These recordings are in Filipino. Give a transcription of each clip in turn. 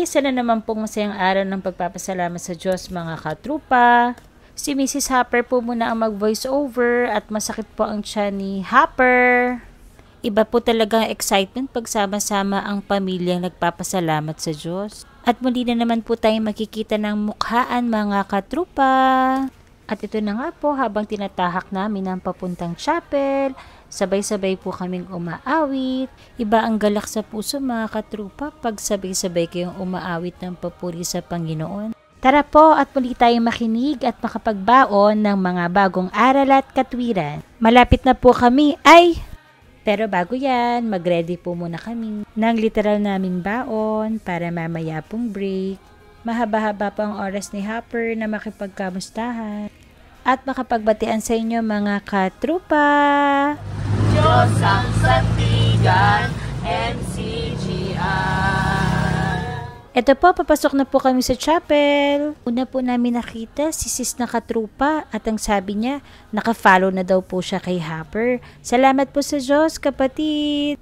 isa na naman pong masayang araw ng pagpapasalamat sa Diyos mga katrupa. Si Mrs. Hopper po muna ang mag-voice over at masakit po ang tiyan ni Hopper. Iba po talaga ang excitement pag sama-sama ang pamilyang nagpapasalamat sa Diyos. At muli na naman po tayong makikita ng mukhaan mga katrupa. At ito na nga po habang tinatahak namin ang papuntang chapel, sabay-sabay po kaming umaawit. Iba ang galak sa puso mga katrupa pag sabay-sabay kayong umaawit ng papuri sa Panginoon. Tara po at muli tayong makinig at makapagbaon ng mga bagong aral at katwiran. Malapit na po kami pero bago yan, mag-ready po muna kami ng literal naming baon para mamaya pong break. Mahaba-haba pa ang oras ni Hopper na makipagkamustahan at makapagbatian sa inyo mga katrupa. Diyos ang sandigan, MCGR. Ito po, papasok na po kami sa chapel. Una po namin nakita si sis na katrupa at ang sabi niya, naka-follow na daw po siya kay Hopper. Salamat po sa Diyos, kapatid.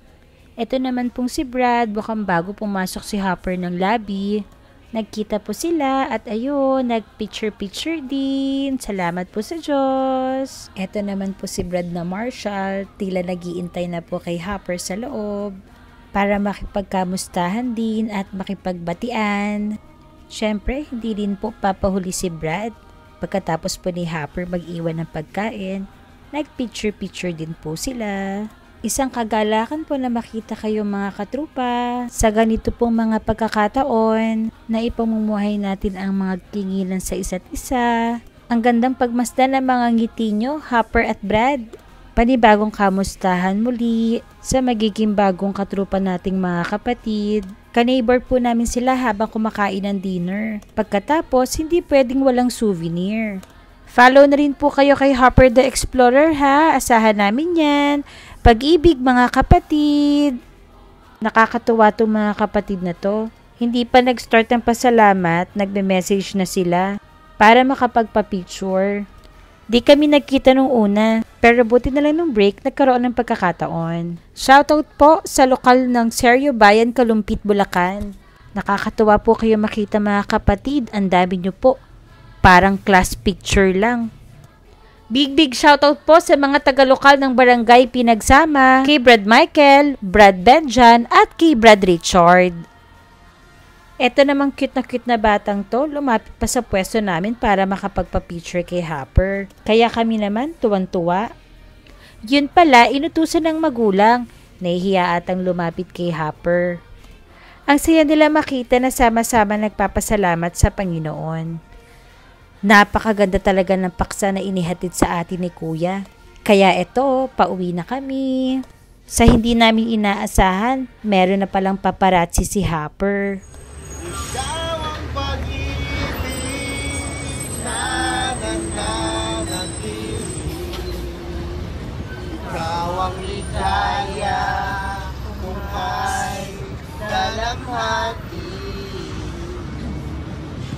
Ito naman pong si Brad, mukhang bago pumasok si Hopper ng lobby. Nagkita po sila at ayun, nag-picture-picture din. Salamat po sa Diyos. Ito naman po si Brad na Marshall, tila nag-iintay na po kay Hopper sa loob para makipagkamustahan din at makipagbatian. Siyempre, hindi din po papahuli si Brad. Pagkatapos po ni Hopper mag-iwan ng pagkain, nag-picture-picture din po sila. Isang kagalakan po na makita kayo mga katrupa sa ganito pong mga pagkakataon na ipamumuhay natin ang mga kingilan sa isa't isa. Ang gandang pagmasdan ng mga ngiti nyo, Hopper at Brad. Panibagong kamustahan muli sa magiging bagong katrupa nating mga kapatid. Ka-neighbor po namin sila habang kumakain ng dinner. Pagkatapos, hindi pwedeng walang souvenir. Follow na rin po kayo kay Hopper the Explorer ha. Asahan namin yan. Pag-ibig mga kapatid. Nakakatuwa itong mga kapatid na to. Hindi pa nag-start ng pasalamat, nagme-message na sila para makapagpa-picture. Di kami nagkita nung una, pero buti na lang nung break, nagkaroon ng pagkakataon. Shoutout po sa lokal ng Seryo Bayan, Kalumpit, Bulacan. Nakakatuwa po kayo makita mga kapatid, ang dami nyo po. Parang class picture lang. Big shoutout po sa mga taga-lokal ng Barangay Pinagsama, kay Brad Michael, Brad Benjan, at kay Brad Richard. Eto namang cute na batang to, lumapit pa sa pwesto namin para makapagpa-picture kay Hopper. Kaya kami naman tuwan-tuwa. Yun pala, inutusan ng magulang. Nahihiya atang lumapit kay Hopper. Ang saya nila makita na sama-sama nagpapasalamat sa Panginoon. Napakaganda talaga ng paksa na inihatid sa atin ni Kuya. Kaya eto, pauwi na kami. Sa hindi namin inaasahan, meron na palang paparazzi si Hopper.